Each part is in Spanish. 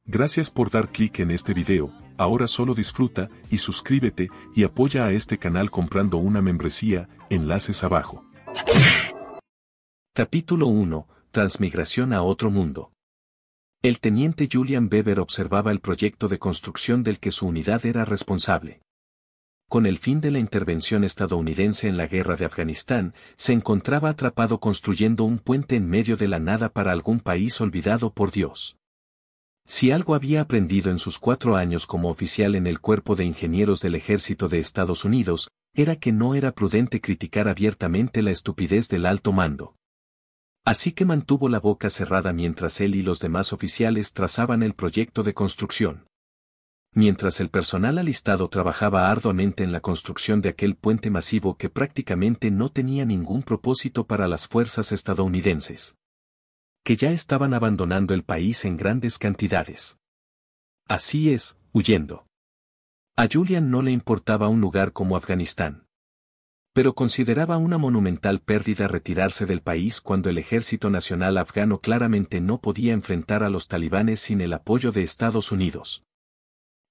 Gracias por dar clic en este video, ahora solo disfruta y suscríbete y apoya a este canal comprando una membresía, enlaces abajo. Capítulo 1. Transmigración a otro mundo. El teniente Julian Weber observaba el proyecto de construcción del que su unidad era responsable. Con el fin de la intervención estadounidense en la guerra de Afganistán, se encontraba atrapado construyendo un puente en medio de la nada para algún país olvidado por Dios. Si algo había aprendido en sus 4 años como oficial en el Cuerpo de Ingenieros del Ejército de Estados Unidos, era que no era prudente criticar abiertamente la estupidez del alto mando. Así que mantuvo la boca cerrada mientras él y los demás oficiales trazaban el proyecto de construcción. Mientras el personal alistado trabajaba arduamente en la construcción de aquel puente masivo que prácticamente no tenía ningún propósito para las fuerzas estadounidenses, que ya estaban abandonando el país en grandes cantidades. Así es, huyendo. A Julian no le importaba un lugar como Afganistán. Pero consideraba una monumental pérdida retirarse del país cuando el Ejército Nacional Afgano claramente no podía enfrentar a los talibanes sin el apoyo de Estados Unidos.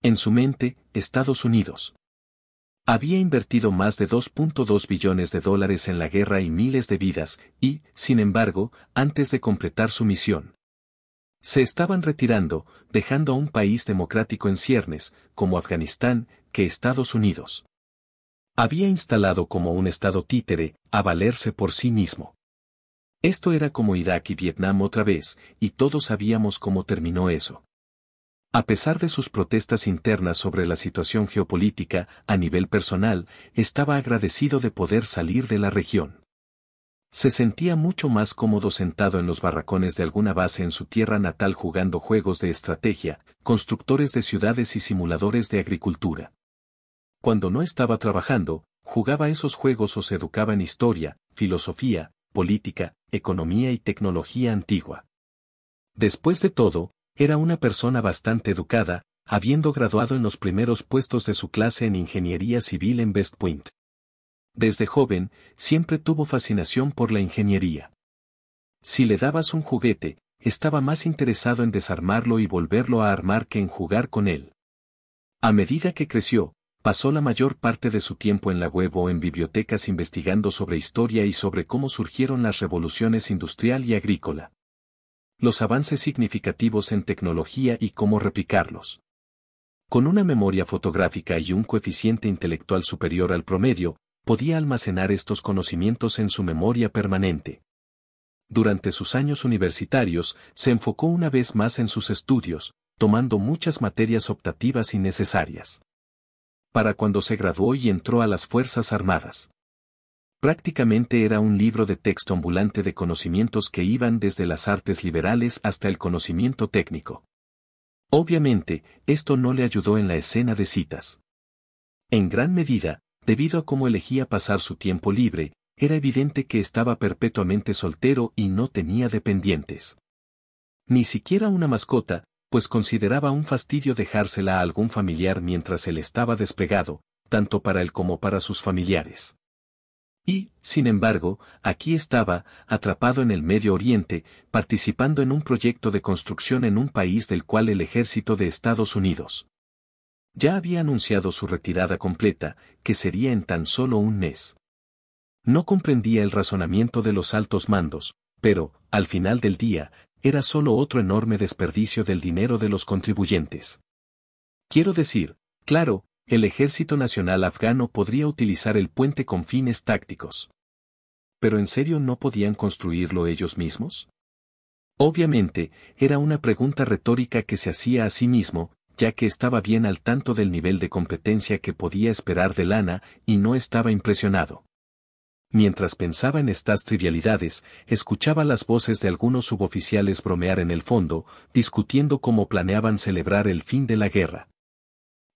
En su mente, Estados Unidos había invertido más de $2.2 billones en la guerra y miles de vidas, y, sin embargo, antes de completar su misión, se estaban retirando, dejando a un país democrático en ciernes, como Afganistán, que Estados Unidos había instalado como un estado títere, a valerse por sí mismo. Esto era como Irak y Vietnam otra vez, y todos sabíamos cómo terminó eso. A pesar de sus protestas internas sobre la situación geopolítica, a nivel personal, estaba agradecido de poder salir de la región. Se sentía mucho más cómodo sentado en los barracones de alguna base en su tierra natal jugando juegos de estrategia, constructores de ciudades y simuladores de agricultura. Cuando no estaba trabajando, jugaba esos juegos o se educaba en historia, filosofía, política, economía y tecnología antigua. Después de todo, era una persona bastante educada, habiendo graduado en los primeros puestos de su clase en ingeniería civil en West Point. Desde joven, siempre tuvo fascinación por la ingeniería. Si le dabas un juguete, estaba más interesado en desarmarlo y volverlo a armar que en jugar con él. A medida que creció, pasó la mayor parte de su tiempo en la web o en bibliotecas investigando sobre historia y sobre cómo surgieron las revoluciones industrial y agrícola, los avances significativos en tecnología y cómo replicarlos. Con una memoria fotográfica y un coeficiente intelectual superior al promedio, podía almacenar estos conocimientos en su memoria permanente. Durante sus años universitarios, se enfocó una vez más en sus estudios, tomando muchas materias optativas innecesarias. Para cuando se graduó y entró a las Fuerzas Armadas, prácticamente era un libro de texto ambulante de conocimientos que iban desde las artes liberales hasta el conocimiento técnico. Obviamente, esto no le ayudó en la escena de citas. En gran medida, debido a cómo elegía pasar su tiempo libre, era evidente que estaba perpetuamente soltero y no tenía dependientes. Ni siquiera una mascota, pues consideraba un fastidio dejársela a algún familiar mientras él estaba despegado, tanto para él como para sus familiares. Y, sin embargo, aquí estaba, atrapado en el Medio Oriente, participando en un proyecto de construcción en un país del cual el ejército de Estados Unidos ya había anunciado su retirada completa, que sería en tan solo un mes. No comprendía el razonamiento de los altos mandos, pero, al final del día, era solo otro enorme desperdicio del dinero de los contribuyentes. Quiero decir, claro, el Ejército Nacional Afgano podría utilizar el puente con fines tácticos. ¿Pero en serio no podían construirlo ellos mismos? Obviamente, era una pregunta retórica que se hacía a sí mismo, ya que estaba bien al tanto del nivel de competencia que podía esperar de Lana, y no estaba impresionado. Mientras pensaba en estas trivialidades, escuchaba las voces de algunos suboficiales bromear en el fondo, discutiendo cómo planeaban celebrar el fin de la guerra.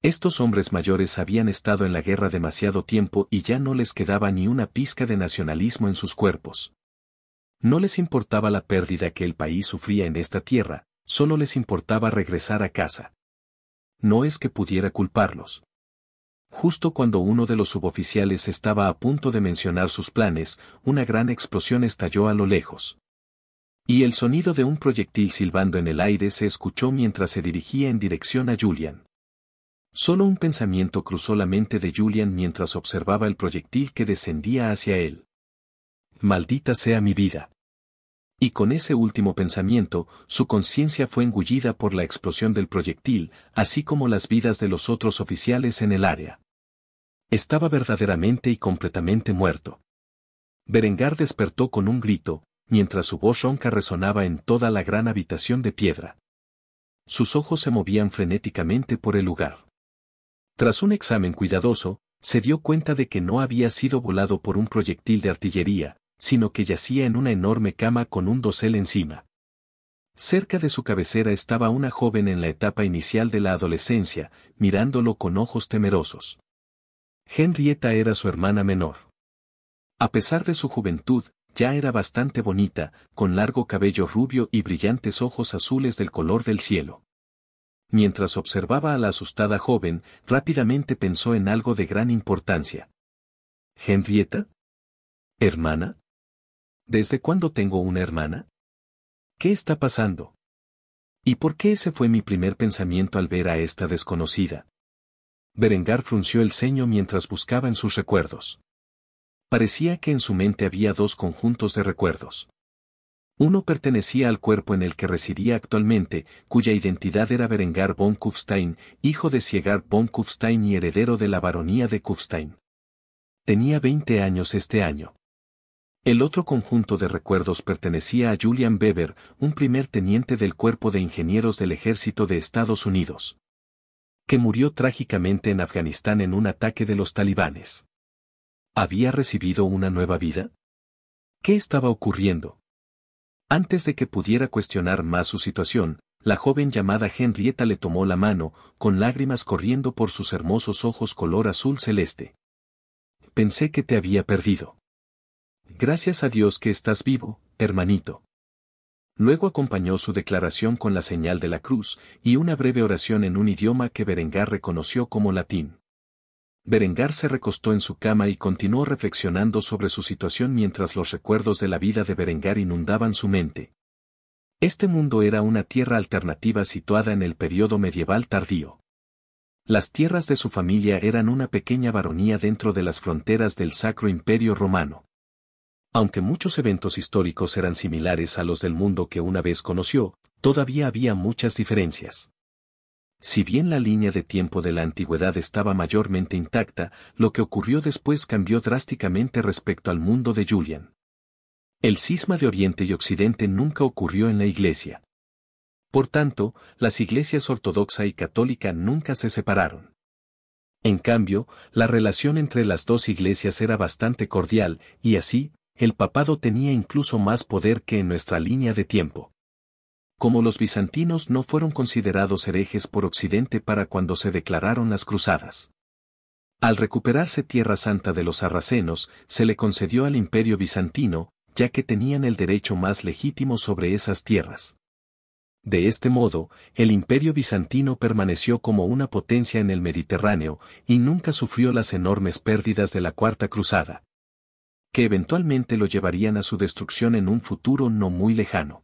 Estos hombres mayores habían estado en la guerra demasiado tiempo y ya no les quedaba ni una pizca de nacionalismo en sus cuerpos. No les importaba la pérdida que el país sufría en esta tierra, solo les importaba regresar a casa. No es que pudiera culparlos. Justo cuando uno de los suboficiales estaba a punto de mencionar sus planes, una gran explosión estalló a lo lejos. Y el sonido de un proyectil silbando en el aire se escuchó mientras se dirigía en dirección a Julian. Solo un pensamiento cruzó la mente de Julian mientras observaba el proyectil que descendía hacia él. Maldita sea mi vida. Y con ese último pensamiento, su conciencia fue engullida por la explosión del proyectil, así como las vidas de los otros oficiales en el área. Estaba verdaderamente y completamente muerto. Berengar despertó con un grito, mientras su voz ronca resonaba en toda la gran habitación de piedra. Sus ojos se movían frenéticamente por el lugar. Tras un examen cuidadoso, se dio cuenta de que no había sido volado por un proyectil de artillería, sino que yacía en una enorme cama con un dosel encima. Cerca de su cabecera estaba una joven en la etapa inicial de la adolescencia, mirándolo con ojos temerosos. Henrietta era su hermana menor. A pesar de su juventud, ya era bastante bonita, con largo cabello rubio y brillantes ojos azules del color del cielo. Mientras observaba a la asustada joven, rápidamente pensó en algo de gran importancia. ¿Henrietta? ¿Hermana? ¿Desde cuándo tengo una hermana? ¿Qué está pasando? ¿Y por qué ese fue mi primer pensamiento al ver a esta desconocida? Berengar frunció el ceño mientras buscaba en sus recuerdos. Parecía que en su mente había dos conjuntos de recuerdos. Uno pertenecía al cuerpo en el que residía actualmente, cuya identidad era Berengar von Kufstein, hijo de Siegard von Kufstein y heredero de la baronía de Kufstein. Tenía 20 años este año. El otro conjunto de recuerdos pertenecía a Julian Weber, un primer teniente del Cuerpo de Ingenieros del Ejército de Estados Unidos, que murió trágicamente en Afganistán en un ataque de los talibanes. ¿Había recibido una nueva vida? ¿Qué estaba ocurriendo? Antes de que pudiera cuestionar más su situación, la joven llamada Henrietta le tomó la mano, con lágrimas corriendo por sus hermosos ojos color azul celeste. Pensé que te había perdido. Gracias a Dios que estás vivo, hermanito. Luego acompañó su declaración con la señal de la cruz, y una breve oración en un idioma que Berengar reconoció como latín. Berengar se recostó en su cama y continuó reflexionando sobre su situación mientras los recuerdos de la vida de Berengar inundaban su mente. Este mundo era una tierra alternativa situada en el período medieval tardío. Las tierras de su familia eran una pequeña baronía dentro de las fronteras del Sacro Imperio Romano. Aunque muchos eventos históricos eran similares a los del mundo que una vez conoció, todavía había muchas diferencias. Si bien la línea de tiempo de la antigüedad estaba mayormente intacta, lo que ocurrió después cambió drásticamente respecto al mundo de Julian. El cisma de Oriente y Occidente nunca ocurrió en la Iglesia. Por tanto, las iglesias ortodoxa y católica nunca se separaron. En cambio, la relación entre las dos iglesias era bastante cordial, y así, el papado tenía incluso más poder que en nuestra línea de tiempo. Como los bizantinos no fueron considerados herejes por Occidente para cuando se declararon las cruzadas. Al recuperarse Tierra Santa de los sarracenos, se le concedió al Imperio bizantino, ya que tenían el derecho más legítimo sobre esas tierras. De este modo, el Imperio bizantino permaneció como una potencia en el Mediterráneo, y nunca sufrió las enormes pérdidas de la Cuarta Cruzada, que eventualmente lo llevarían a su destrucción en un futuro no muy lejano.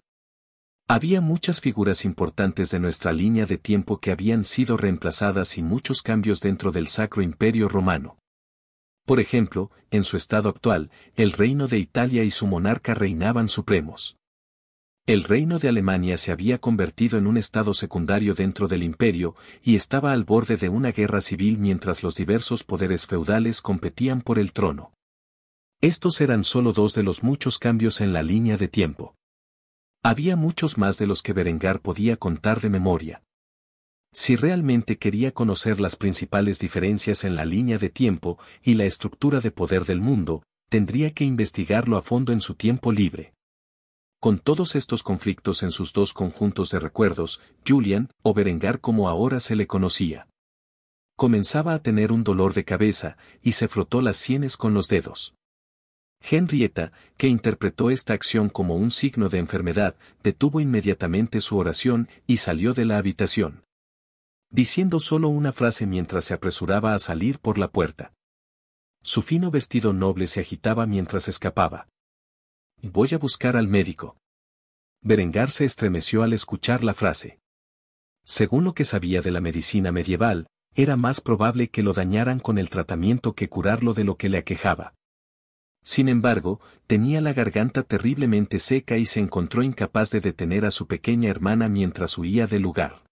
Había muchas figuras importantes de nuestra línea de tiempo que habían sido reemplazadas y muchos cambios dentro del Sacro Imperio Romano. Por ejemplo, en su estado actual, el Reino de Italia y su monarca reinaban supremos. El Reino de Alemania se había convertido en un estado secundario dentro del imperio y estaba al borde de una guerra civil mientras los diversos poderes feudales competían por el trono. Estos eran solo dos de los muchos cambios en la línea de tiempo. Había muchos más de los que Berengar podía contar de memoria. Si realmente quería conocer las principales diferencias en la línea de tiempo y la estructura de poder del mundo, tendría que investigarlo a fondo en su tiempo libre. Con todos estos conflictos en sus dos conjuntos de recuerdos, Julian, o Berengar como ahora se le conocía, comenzaba a tener un dolor de cabeza, y se frotó las sienes con los dedos. Henrietta, que interpretó esta acción como un signo de enfermedad, detuvo inmediatamente su oración y salió de la habitación, diciendo solo una frase mientras se apresuraba a salir por la puerta. Su fino vestido noble se agitaba mientras escapaba. «Voy a buscar al médico», Berengar se estremeció al escuchar la frase. Según lo que sabía de la medicina medieval, era más probable que lo dañaran con el tratamiento que curarlo de lo que le aquejaba. Sin embargo, tenía la garganta terriblemente seca y se encontró incapaz de detener a su pequeña hermana mientras huía del lugar,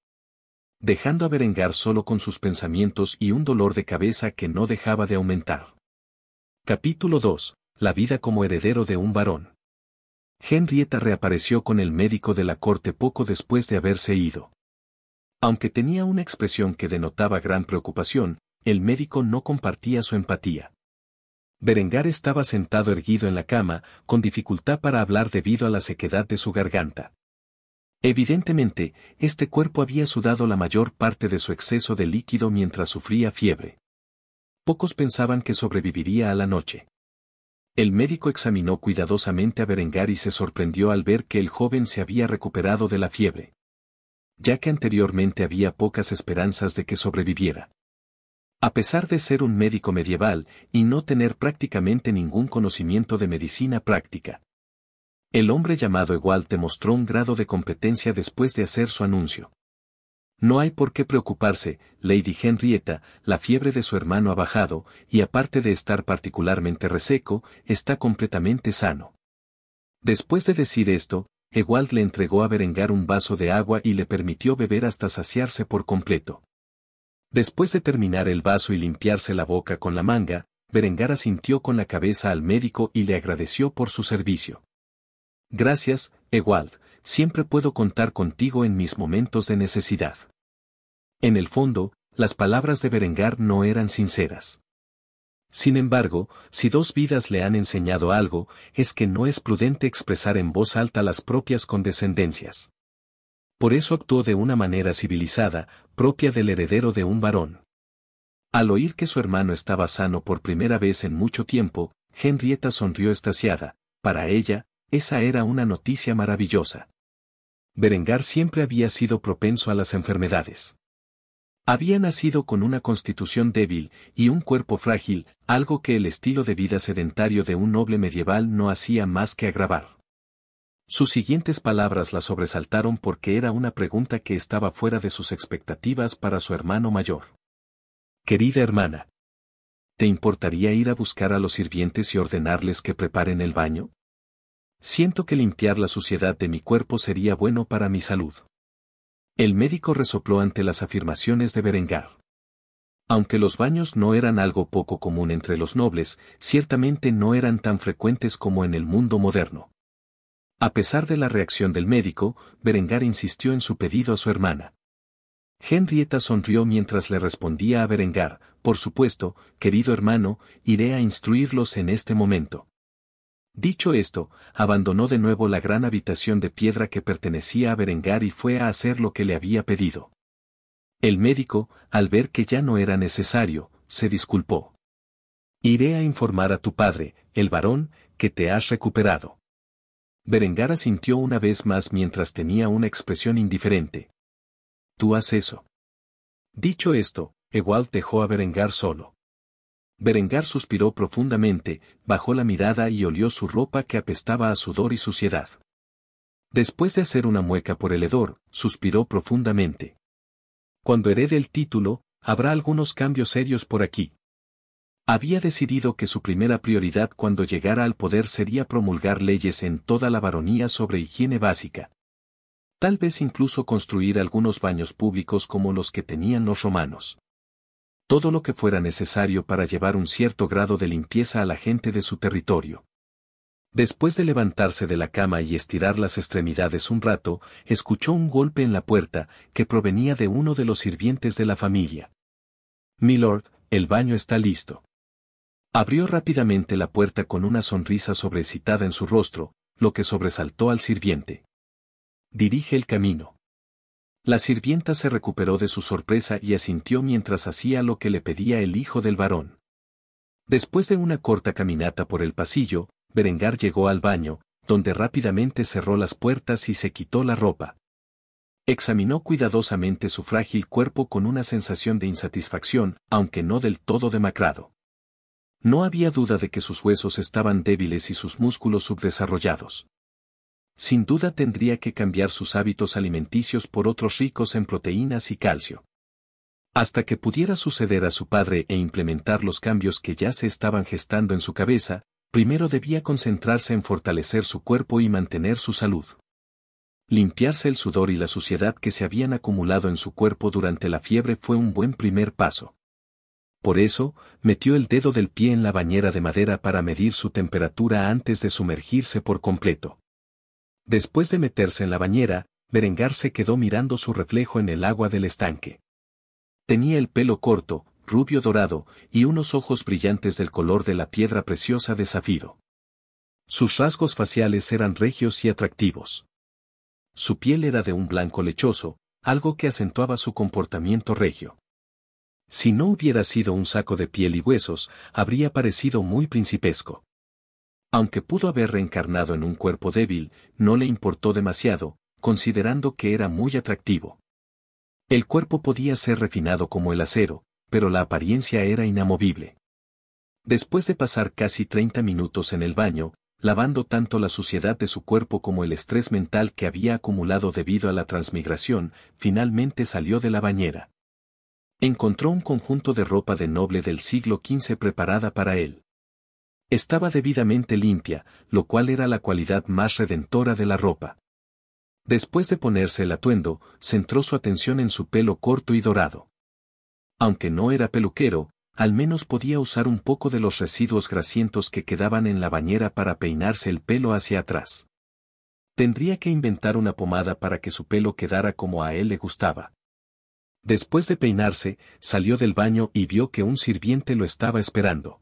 dejando a Berengar solo con sus pensamientos y un dolor de cabeza que no dejaba de aumentar. Capítulo 2. La vida como heredero de un varón. Henrietta reapareció con el médico de la corte poco después de haberse ido. Aunque tenía una expresión que denotaba gran preocupación, el médico no compartía su empatía. Berengar estaba sentado erguido en la cama, con dificultad para hablar debido a la sequedad de su garganta. Evidentemente, este cuerpo había sudado la mayor parte de su exceso de líquido mientras sufría fiebre. Pocos pensaban que sobreviviría a la noche. El médico examinó cuidadosamente a Berengar y se sorprendió al ver que el joven se había recuperado de la fiebre, ya que anteriormente había pocas esperanzas de que sobreviviera. A pesar de ser un médico medieval y no tener prácticamente ningún conocimiento de medicina práctica, el hombre llamado Ewald demostró un grado de competencia después de hacer su anuncio. No hay por qué preocuparse, Lady Henrietta, la fiebre de su hermano ha bajado, y aparte de estar particularmente reseco, está completamente sano. Después de decir esto, Ewald le entregó a Berengar un vaso de agua y le permitió beber hasta saciarse por completo. Después de terminar el vaso y limpiarse la boca con la manga, Berengar asintió con la cabeza al médico y le agradeció por su servicio. Gracias, Ewald, siempre puedo contar contigo en mis momentos de necesidad. En el fondo, las palabras de Berengar no eran sinceras. Sin embargo, si dos vidas le han enseñado algo, es que no es prudente expresar en voz alta las propias condescendencias. Por eso actuó de una manera civilizada, propia del heredero de un varón. Al oír que su hermano estaba sano por primera vez en mucho tiempo, Henrietta sonrió extasiada. Para ella, esa era una noticia maravillosa. Berengar siempre había sido propenso a las enfermedades. Había nacido con una constitución débil y un cuerpo frágil, algo que el estilo de vida sedentario de un noble medieval no hacía más que agravar. Sus siguientes palabras la sobresaltaron porque era una pregunta que estaba fuera de sus expectativas para su hermano mayor. Querida hermana, ¿te importaría ir a buscar a los sirvientes y ordenarles que preparen el baño? Siento que limpiar la suciedad de mi cuerpo sería bueno para mi salud. El médico resopló ante las afirmaciones de Berengar. Aunque los baños no eran algo poco común entre los nobles, ciertamente no eran tan frecuentes como en el mundo moderno. A pesar de la reacción del médico, Berengar insistió en su pedido a su hermana. Henrietta sonrió mientras le respondía a Berengar, por supuesto, querido hermano, iré a instruirlos en este momento. Dicho esto, abandonó de nuevo la gran habitación de piedra que pertenecía a Berengar y fue a hacer lo que le había pedido. El médico, al ver que ya no era necesario, se disculpó. Iré a informar a tu padre, el varón, que te has recuperado. Berengar asintió una vez más mientras tenía una expresión indiferente. Tú haz eso. Dicho esto, Ewald dejó a Berengar solo. Berengar suspiró profundamente, bajó la mirada y olió su ropa que apestaba a sudor y suciedad. Después de hacer una mueca por el hedor, suspiró profundamente. Cuando herede el título, habrá algunos cambios serios por aquí. Había decidido que su primera prioridad cuando llegara al poder sería promulgar leyes en toda la baronía sobre higiene básica. Tal vez incluso construir algunos baños públicos como los que tenían los romanos. Todo lo que fuera necesario para llevar un cierto grado de limpieza a la gente de su territorio. Después de levantarse de la cama y estirar las extremidades un rato, escuchó un golpe en la puerta, que provenía de uno de los sirvientes de la familia. Milord, el baño está listo. Abrió rápidamente la puerta con una sonrisa sobreexcitada en su rostro, lo que sobresaltó al sirviente. Dirige el camino. La sirvienta se recuperó de su sorpresa y asintió mientras hacía lo que le pedía el hijo del varón. Después de una corta caminata por el pasillo, Berengar llegó al baño, donde rápidamente cerró las puertas y se quitó la ropa. Examinó cuidadosamente su frágil cuerpo con una sensación de insatisfacción, aunque no del todo demacrado. No había duda de que sus huesos estaban débiles y sus músculos subdesarrollados. Sin duda tendría que cambiar sus hábitos alimenticios por otros ricos en proteínas y calcio. Hasta que pudiera suceder a su padre e implementar los cambios que ya se estaban gestando en su cabeza, primero debía concentrarse en fortalecer su cuerpo y mantener su salud. Limpiarse el sudor y la suciedad que se habían acumulado en su cuerpo durante la fiebre fue un buen primer paso. Por eso, metió el dedo del pie en la bañera de madera para medir su temperatura antes de sumergirse por completo. Después de meterse en la bañera, Berengar se quedó mirando su reflejo en el agua del estanque. Tenía el pelo corto, rubio dorado, y unos ojos brillantes del color de la piedra preciosa de zafiro. Sus rasgos faciales eran regios y atractivos. Su piel era de un blanco lechoso, algo que acentuaba su comportamiento regio. Si no hubiera sido un saco de piel y huesos, habría parecido muy principesco. Aunque pudo haber reencarnado en un cuerpo débil, no le importó demasiado, considerando que era muy atractivo. El cuerpo podía ser refinado como el acero, pero la apariencia era inamovible. Después de pasar casi 30 minutos en el baño, lavando tanto la suciedad de su cuerpo como el estrés mental que había acumulado debido a la transmigración, finalmente salió de la bañera. Encontró un conjunto de ropa de noble del siglo XV preparada para él. Estaba debidamente limpia, lo cual era la cualidad más redentora de la ropa. Después de ponerse el atuendo, centró su atención en su pelo corto y dorado. Aunque no era peluquero, al menos podía usar un poco de los residuos grasientos que quedaban en la bañera para peinarse el pelo hacia atrás. Tendría que inventar una pomada para que su pelo quedara como a él le gustaba. Después de peinarse, salió del baño y vio que un sirviente lo estaba esperando.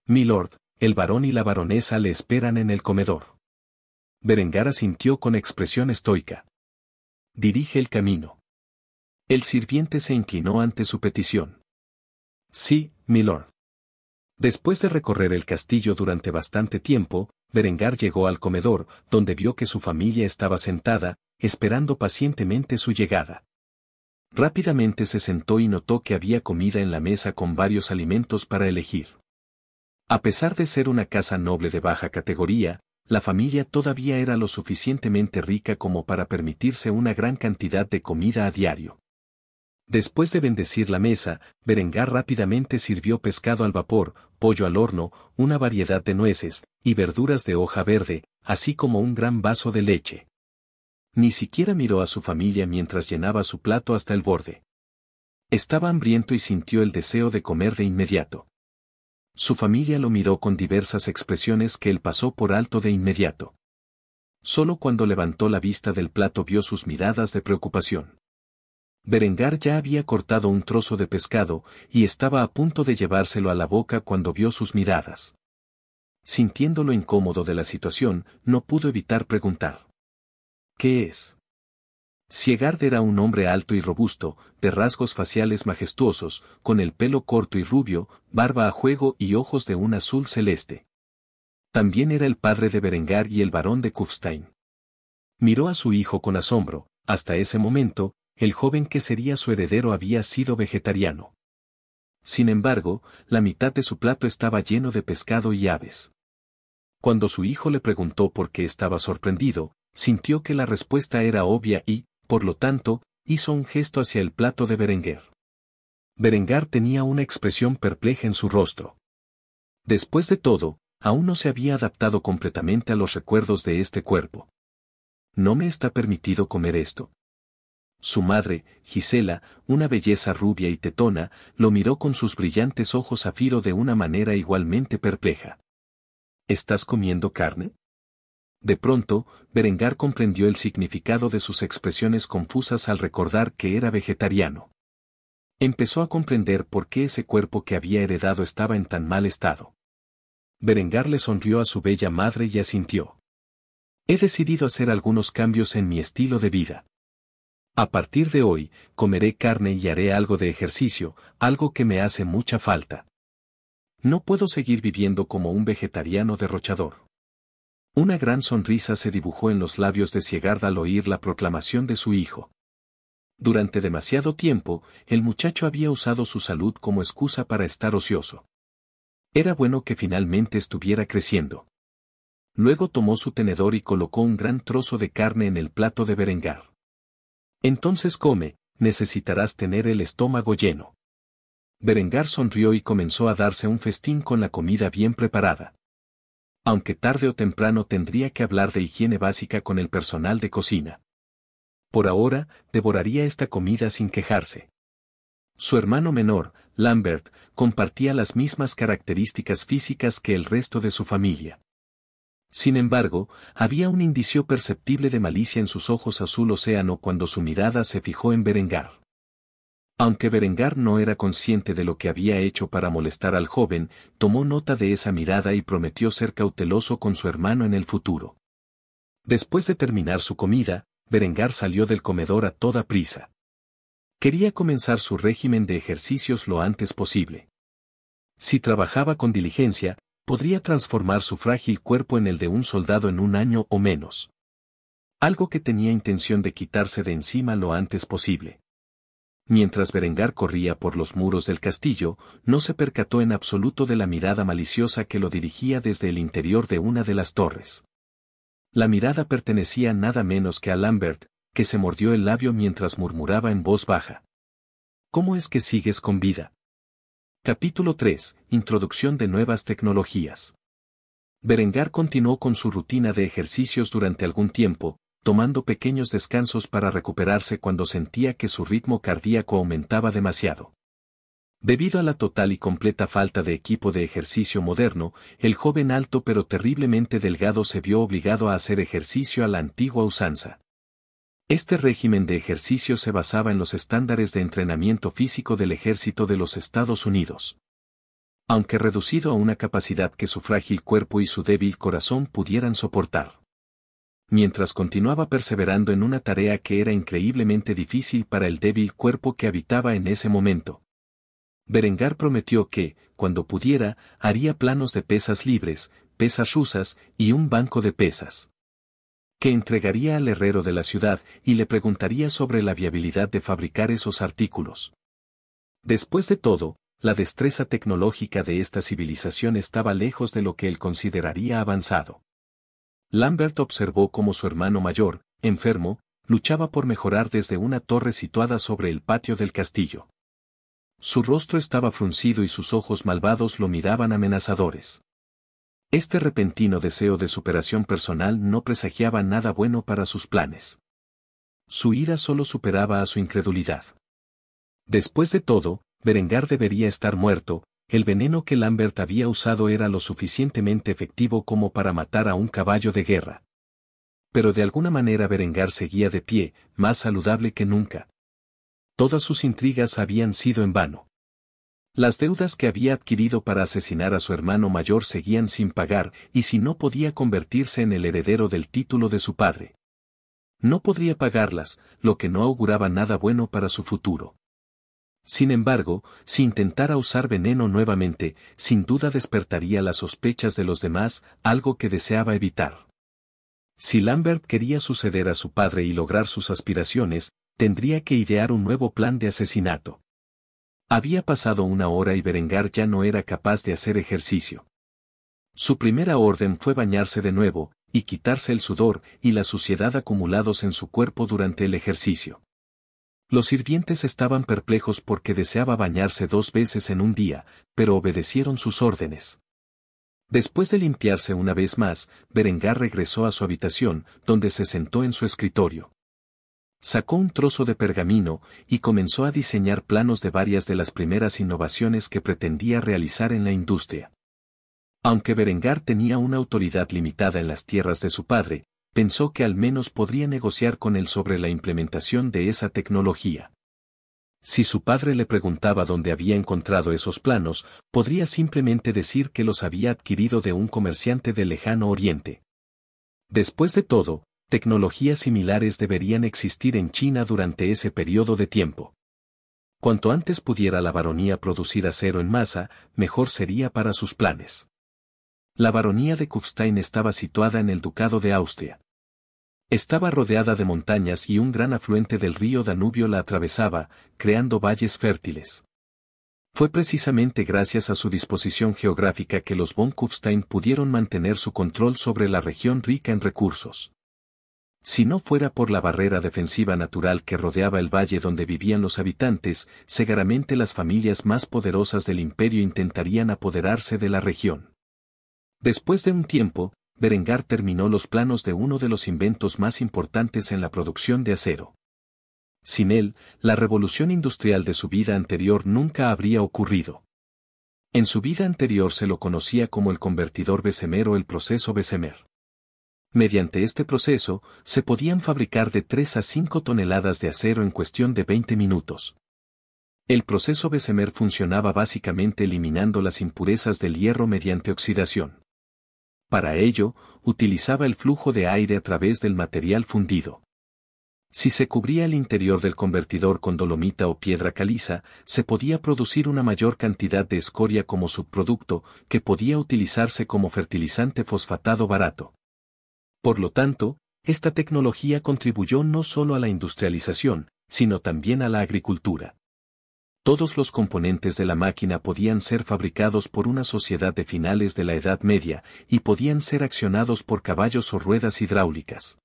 «Milord, el barón y la baronesa le esperan en el comedor». Berengar asintió con expresión estoica. «Dirige el camino». El sirviente se inclinó ante su petición. «Sí, milord». Después de recorrer el castillo durante bastante tiempo, Berengar llegó al comedor, donde vio que su familia estaba sentada, esperando pacientemente su llegada. Rápidamente se sentó y notó que había comida en la mesa con varios alimentos para elegir. A pesar de ser una casa noble de baja categoría, la familia todavía era lo suficientemente rica como para permitirse una gran cantidad de comida a diario. Después de bendecir la mesa, Berengar rápidamente sirvió pescado al vapor, pollo al horno, una variedad de nueces, y verduras de hoja verde, así como un gran vaso de leche. Ni siquiera miró a su familia mientras llenaba su plato hasta el borde. Estaba hambriento y sintió el deseo de comer de inmediato. Su familia lo miró con diversas expresiones que él pasó por alto de inmediato. Solo cuando levantó la vista del plato vio sus miradas de preocupación. Berengar ya había cortado un trozo de pescado y estaba a punto de llevárselo a la boca cuando vio sus miradas. Sintiendo lo incómodo de la situación, no pudo evitar preguntar: «¿Qué es?». Siegard era un hombre alto y robusto, de rasgos faciales majestuosos, con el pelo corto y rubio, barba a juego y ojos de un azul celeste. También era el padre de Berengar y el barón de Kufstein. Miró a su hijo con asombro. Hasta ese momento, el joven que sería su heredero había sido vegetariano. Sin embargo, la mitad de su plato estaba lleno de pescado y aves. Cuando su hijo le preguntó por qué estaba sorprendido, sintió que la respuesta era obvia y, por lo tanto, hizo un gesto hacia el plato de Berengar. Berengar tenía una expresión perpleja en su rostro. Después de todo, aún no se había adaptado completamente a los recuerdos de este cuerpo. ¿No me está permitido comer esto? Su madre, Gisela, una belleza rubia y tetona, lo miró con sus brillantes ojos zafiro de una manera igualmente perpleja. ¿Estás comiendo carne? De pronto, Berengar comprendió el significado de sus expresiones confusas al recordar que era vegetariano. Empezó a comprender por qué ese cuerpo que había heredado estaba en tan mal estado. Berengar le sonrió a su bella madre y asintió. He decidido hacer algunos cambios en mi estilo de vida. A partir de hoy, comeré carne y haré algo de ejercicio, algo que me hace mucha falta. No puedo seguir viviendo como un vegetariano derrochador. Una gran sonrisa se dibujó en los labios de Siegard al oír la proclamación de su hijo. Durante demasiado tiempo, el muchacho había usado su salud como excusa para estar ocioso. Era bueno que finalmente estuviera creciendo. Luego tomó su tenedor y colocó un gran trozo de carne en el plato de Berengar. Entonces come, necesitarás tener el estómago lleno. Berengar sonrió y comenzó a darse un festín con la comida bien preparada. Aunque tarde o temprano tendría que hablar de higiene básica con el personal de cocina. Por ahora, devoraría esta comida sin quejarse. Su hermano menor, Lambert, compartía las mismas características físicas que el resto de su familia. Sin embargo, había un indicio perceptible de malicia en sus ojos azul océano cuando su mirada se fijó en Berengar. Aunque Berengar no era consciente de lo que había hecho para molestar al joven, tomó nota de esa mirada y prometió ser cauteloso con su hermano en el futuro. Después de terminar su comida, Berengar salió del comedor a toda prisa. Quería comenzar su régimen de ejercicios lo antes posible. Si trabajaba con diligencia, podría transformar su frágil cuerpo en el de un soldado en un año o menos. Algo que tenía intención de quitarse de encima lo antes posible. Mientras Berengar corría por los muros del castillo, no se percató en absoluto de la mirada maliciosa que lo dirigía desde el interior de una de las torres. La mirada pertenecía nada menos que a Lambert, que se mordió el labio mientras murmuraba en voz baja. ¿Cómo es que sigues con vida? Capítulo 3. Introducción de nuevas tecnologías. Berengar continuó con su rutina de ejercicios durante algún tiempo, tomando pequeños descansos para recuperarse cuando sentía que su ritmo cardíaco aumentaba demasiado. Debido a la total y completa falta de equipo de ejercicio moderno, el joven alto pero terriblemente delgado se vio obligado a hacer ejercicio a la antigua usanza. Este régimen de ejercicio se basaba en los estándares de entrenamiento físico del ejército de los Estados Unidos. Aunque reducido a una capacidad que su frágil cuerpo y su débil corazón pudieran soportar. Mientras continuaba perseverando en una tarea que era increíblemente difícil para el débil cuerpo que habitaba en ese momento. Berengar prometió que, cuando pudiera, haría planos de pesas libres, pesas rusas y un banco de pesas. Que entregaría al herrero de la ciudad y le preguntaría sobre la viabilidad de fabricar esos artículos. Después de todo, la destreza tecnológica de esta civilización estaba lejos de lo que él consideraría avanzado. Lambert observó cómo su hermano mayor, enfermo, luchaba por mejorar desde una torre situada sobre el patio del castillo. Su rostro estaba fruncido y sus ojos malvados lo miraban amenazadores. Este repentino deseo de superación personal no presagiaba nada bueno para sus planes. Su ira solo superaba a su incredulidad. Después de todo, Berengar debería estar muerto. El veneno que Lambert había usado era lo suficientemente efectivo como para matar a un caballo de guerra. Pero de alguna manera Berengar seguía de pie, más saludable que nunca. Todas sus intrigas habían sido en vano. Las deudas que había adquirido para asesinar a su hermano mayor seguían sin pagar, y si no podía convertirse en el heredero del título de su padre. No podría pagarlas, lo que no auguraba nada bueno para su futuro. Sin embargo, si intentara usar veneno nuevamente, sin duda despertaría las sospechas de los demás, algo que deseaba evitar. Si Lambert quería suceder a su padre y lograr sus aspiraciones, tendría que idear un nuevo plan de asesinato. Había pasado una hora y Berengar ya no era capaz de hacer ejercicio. Su primera orden fue bañarse de nuevo, y quitarse el sudor y la suciedad acumulados en su cuerpo durante el ejercicio. Los sirvientes estaban perplejos porque deseaba bañarse 2 veces en un día, pero obedecieron sus órdenes. Después de limpiarse una vez más, Berengar regresó a su habitación, donde se sentó en su escritorio. Sacó un trozo de pergamino y comenzó a diseñar planos de varias de las primeras innovaciones que pretendía realizar en la industria. Aunque Berengar tenía una autoridad limitada en las tierras de su padre, pensó que al menos podría negociar con él sobre la implementación de esa tecnología. Si su padre le preguntaba dónde había encontrado esos planos, podría simplemente decir que los había adquirido de un comerciante del lejano oriente. Después de todo, tecnologías similares deberían existir en China durante ese periodo de tiempo. Cuanto antes pudiera la baronía producir acero en masa, mejor sería para sus planes. La baronía de Kufstein estaba situada en el ducado de Austria. Estaba rodeada de montañas y un gran afluente del río Danubio la atravesaba, creando valles fértiles. Fue precisamente gracias a su disposición geográfica que los von Kufstein pudieron mantener su control sobre la región rica en recursos. Si no fuera por la barrera defensiva natural que rodeaba el valle donde vivían los habitantes, seguramente las familias más poderosas del imperio intentarían apoderarse de la región. Después de un tiempo, Berengar terminó los planos de uno de los inventos más importantes en la producción de acero. Sin él, la revolución industrial de su vida anterior nunca habría ocurrido. En su vida anterior se lo conocía como el convertidor Bessemer o el proceso Bessemer. Mediante este proceso, se podían fabricar de 3 a 5 toneladas de acero en cuestión de 20 minutos. El proceso Bessemer funcionaba básicamente eliminando las impurezas del hierro mediante oxidación. Para ello, utilizaba el flujo de aire a través del material fundido. Si se cubría el interior del convertidor con dolomita o piedra caliza, se podía producir una mayor cantidad de escoria como subproducto, que podía utilizarse como fertilizante fosfatado barato. Por lo tanto, esta tecnología contribuyó no solo a la industrialización, sino también a la agricultura. Todos los componentes de la máquina podían ser fabricados por una sociedad de finales de la Edad Media, y podían ser accionados por caballos o ruedas hidráulicas.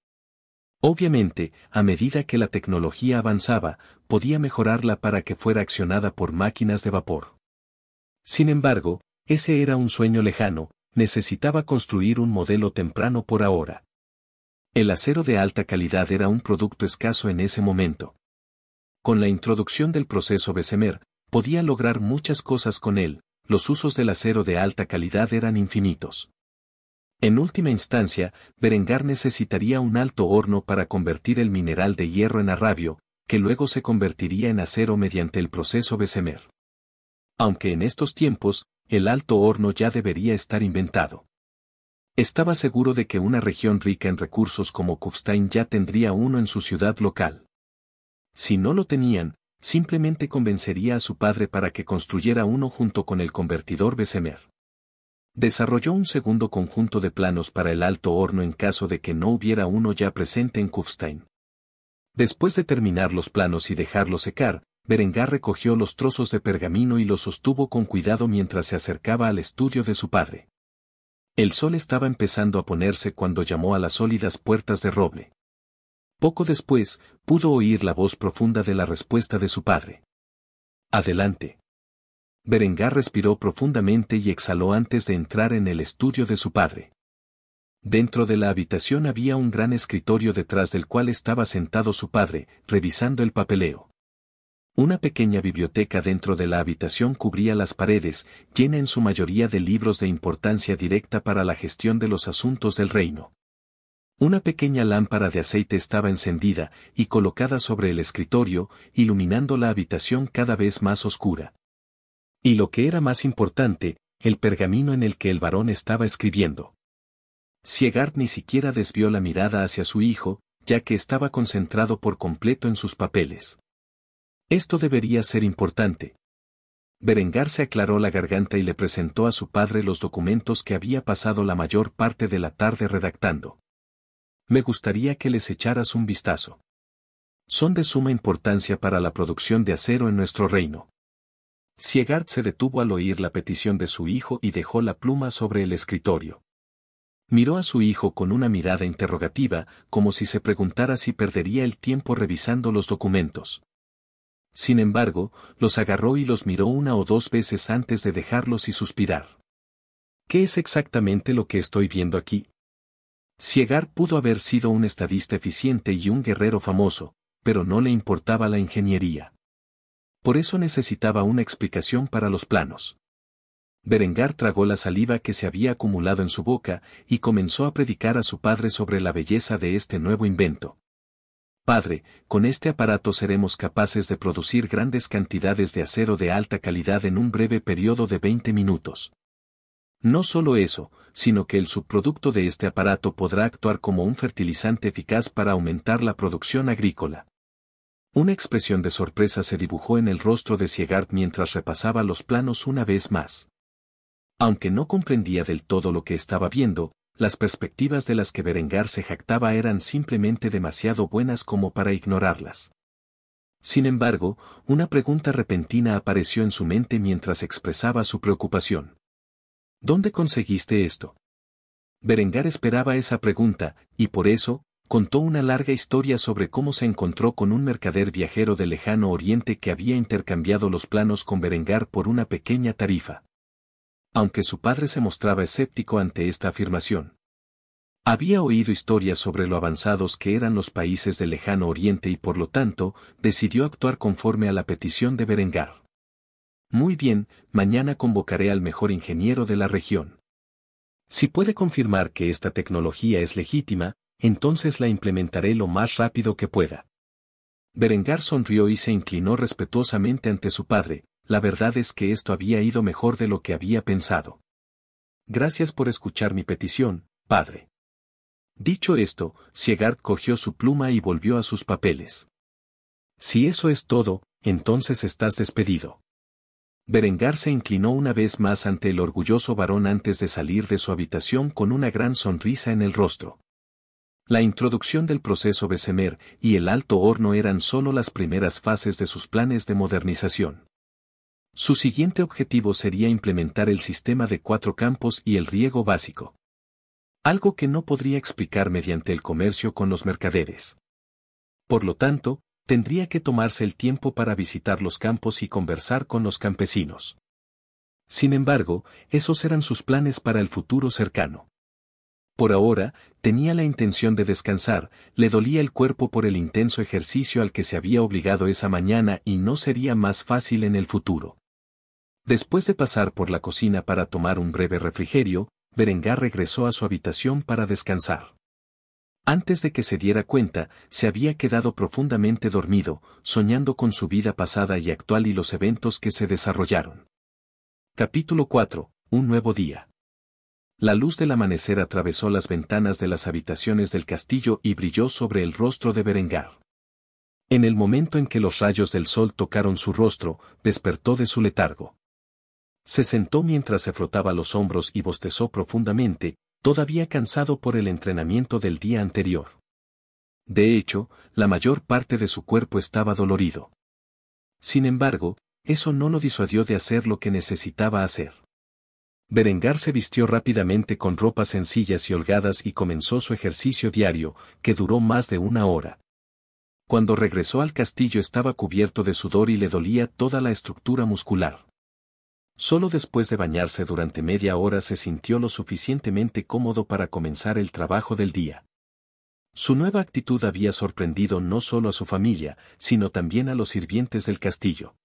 Obviamente, a medida que la tecnología avanzaba, podía mejorarla para que fuera accionada por máquinas de vapor. Sin embargo, ese era un sueño lejano, necesitaba construir un modelo temprano por ahora. El acero de alta calidad era un producto escaso en ese momento. Con la introducción del proceso Bessemer, podía lograr muchas cosas con él, los usos del acero de alta calidad eran infinitos. En última instancia, Berengar necesitaría un alto horno para convertir el mineral de hierro en arrabio, que luego se convertiría en acero mediante el proceso Bessemer. Aunque en estos tiempos, el alto horno ya debería estar inventado. Estaba seguro de que una región rica en recursos como Kufstein ya tendría uno en su ciudad local. Si no lo tenían, simplemente convencería a su padre para que construyera uno junto con el convertidor Bessemer. Desarrolló un segundo conjunto de planos para el alto horno en caso de que no hubiera uno ya presente en Kufstein. Después de terminar los planos y dejarlos secar, Berengar recogió los trozos de pergamino y los sostuvo con cuidado mientras se acercaba al estudio de su padre. El sol estaba empezando a ponerse cuando llamó a las sólidas puertas de roble. Poco después, pudo oír la voz profunda de la respuesta de su padre. «Adelante». Berengar respiró profundamente y exhaló antes de entrar en el estudio de su padre. Dentro de la habitación había un gran escritorio detrás del cual estaba sentado su padre, revisando el papeleo. Una pequeña biblioteca dentro de la habitación cubría las paredes, llena en su mayoría de libros de importancia directa para la gestión de los asuntos del reino. Una pequeña lámpara de aceite estaba encendida y colocada sobre el escritorio, iluminando la habitación cada vez más oscura. Y lo que era más importante, el pergamino en el que el varón estaba escribiendo. Siegard ni siquiera desvió la mirada hacia su hijo, ya que estaba concentrado por completo en sus papeles. Esto debería ser importante. Berengar se aclaró la garganta y le presentó a su padre los documentos que había pasado la mayor parte de la tarde redactando. Me gustaría que les echaras un vistazo. Son de suma importancia para la producción de acero en nuestro reino. Siegard se detuvo al oír la petición de su hijo y dejó la pluma sobre el escritorio. Miró a su hijo con una mirada interrogativa, como si se preguntara si perdería el tiempo revisando los documentos. Sin embargo, los agarró y los miró una o dos veces antes de dejarlos y suspirar. ¿Qué es exactamente lo que estoy viendo aquí? Siegard pudo haber sido un estadista eficiente y un guerrero famoso, pero no le importaba la ingeniería. Por eso necesitaba una explicación para los planos. Berengar tragó la saliva que se había acumulado en su boca y comenzó a predicar a su padre sobre la belleza de este nuevo invento. Padre, con este aparato seremos capaces de producir grandes cantidades de acero de alta calidad en un breve periodo de 20 minutos. No solo eso, sino que el subproducto de este aparato podrá actuar como un fertilizante eficaz para aumentar la producción agrícola. Una expresión de sorpresa se dibujó en el rostro de Siegard mientras repasaba los planos una vez más. Aunque no comprendía del todo lo que estaba viendo, las perspectivas de las que Berengar se jactaba eran simplemente demasiado buenas como para ignorarlas. Sin embargo, una pregunta repentina apareció en su mente mientras expresaba su preocupación. ¿Dónde conseguiste esto? Berengar esperaba esa pregunta, y por eso, contó una larga historia sobre cómo se encontró con un mercader viajero del lejano oriente que había intercambiado los planos con Berengar por una pequeña tarifa. Aunque su padre se mostraba escéptico ante esta afirmación. Había oído historias sobre lo avanzados que eran los países del lejano oriente y por lo tanto, decidió actuar conforme a la petición de Berengar. Muy bien, mañana convocaré al mejor ingeniero de la región. Si puede confirmar que esta tecnología es legítima, entonces la implementaré lo más rápido que pueda. Berengar sonrió y se inclinó respetuosamente ante su padre. La verdad es que esto había ido mejor de lo que había pensado. Gracias por escuchar mi petición, padre. Dicho esto, Siegard cogió su pluma y volvió a sus papeles. Si eso es todo, entonces estás despedido. Berengar se inclinó una vez más ante el orgulloso varón antes de salir de su habitación con una gran sonrisa en el rostro. La introducción del proceso Bessemer y el alto horno eran solo las primeras fases de sus planes de modernización. Su siguiente objetivo sería implementar el sistema de 4 campos y el riego básico. Algo que no podría explicar mediante el comercio con los mercaderes. Por lo tanto, tendría que tomarse el tiempo para visitar los campos y conversar con los campesinos. Sin embargo, esos eran sus planes para el futuro cercano. Por ahora, tenía la intención de descansar, le dolía el cuerpo por el intenso ejercicio al que se había obligado esa mañana y no sería más fácil en el futuro. Después de pasar por la cocina para tomar un breve refrigerio, Berengar regresó a su habitación para descansar. Antes de que se diera cuenta, se había quedado profundamente dormido, soñando con su vida pasada y actual y los eventos que se desarrollaron. Capítulo 4. Un nuevo día. La luz del amanecer atravesó las ventanas de las habitaciones del castillo y brilló sobre el rostro de Berengar. En el momento en que los rayos del sol tocaron su rostro, despertó de su letargo. Se sentó mientras se frotaba los hombros y bostezó profundamente, todavía cansado por el entrenamiento del día anterior. De hecho, la mayor parte de su cuerpo estaba dolorido. Sin embargo, eso no lo disuadió de hacer lo que necesitaba hacer. Berengar se vistió rápidamente con ropas sencillas y holgadas y comenzó su ejercicio diario, que duró más de 1 hora. Cuando regresó al castillo estaba cubierto de sudor y le dolía toda la estructura muscular. Solo después de bañarse durante media hora se sintió lo suficientemente cómodo para comenzar el trabajo del día. Su nueva actitud había sorprendido no solo a su familia, sino también a los sirvientes del castillo.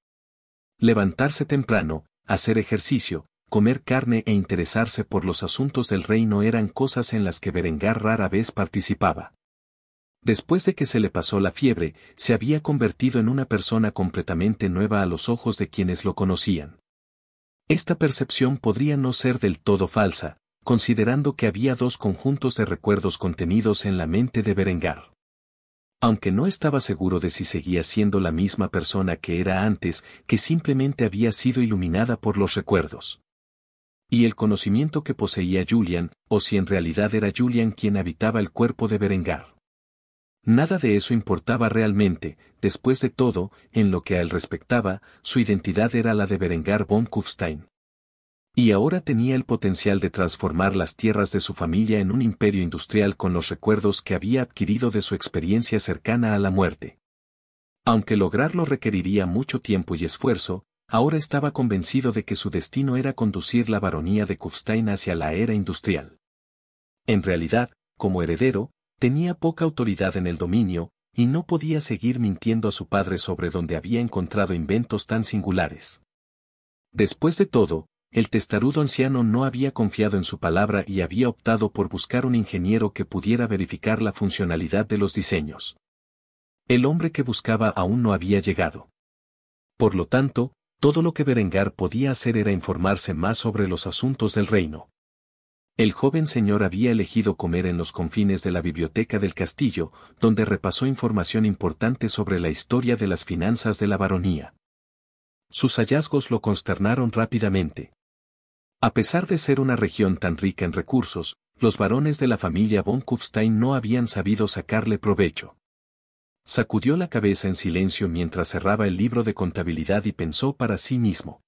Levantarse temprano, hacer ejercicio, comer carne e interesarse por los asuntos del reino eran cosas en las que Berengar rara vez participaba. Después de que se le pasó la fiebre, se había convertido en una persona completamente nueva a los ojos de quienes lo conocían. Esta percepción podría no ser del todo falsa, considerando que había 2 conjuntos de recuerdos contenidos en la mente de Berengar. Aunque no estaba seguro de si seguía siendo la misma persona que era antes, que simplemente había sido iluminada por los recuerdos. Y el conocimiento que poseía Julian, o si en realidad era Julian quien habitaba el cuerpo de Berengar. Nada de eso importaba realmente, después de todo, en lo que a él respectaba, su identidad era la de Berengar von Kufstein. Y ahora tenía el potencial de transformar las tierras de su familia en un imperio industrial con los recuerdos que había adquirido de su experiencia cercana a la muerte. Aunque lograrlo requeriría mucho tiempo y esfuerzo, ahora estaba convencido de que su destino era conducir la baronía de Kufstein hacia la era industrial. En realidad, como heredero, tenía poca autoridad en el dominio, y no podía seguir mintiendo a su padre sobre dónde había encontrado inventos tan singulares. Después de todo, el testarudo anciano no había confiado en su palabra y había optado por buscar un ingeniero que pudiera verificar la funcionalidad de los diseños. El hombre que buscaba aún no había llegado. Por lo tanto, todo lo que Berengar podía hacer era informarse más sobre los asuntos del reino. El joven señor había elegido comer en los confines de la biblioteca del castillo, donde repasó información importante sobre la historia de las finanzas de la baronía. Sus hallazgos lo consternaron rápidamente. A pesar de ser una región tan rica en recursos, los varones de la familia von Kufstein no habían sabido sacarle provecho. Sacudió la cabeza en silencio mientras cerraba el libro de contabilidad y pensó para sí mismo.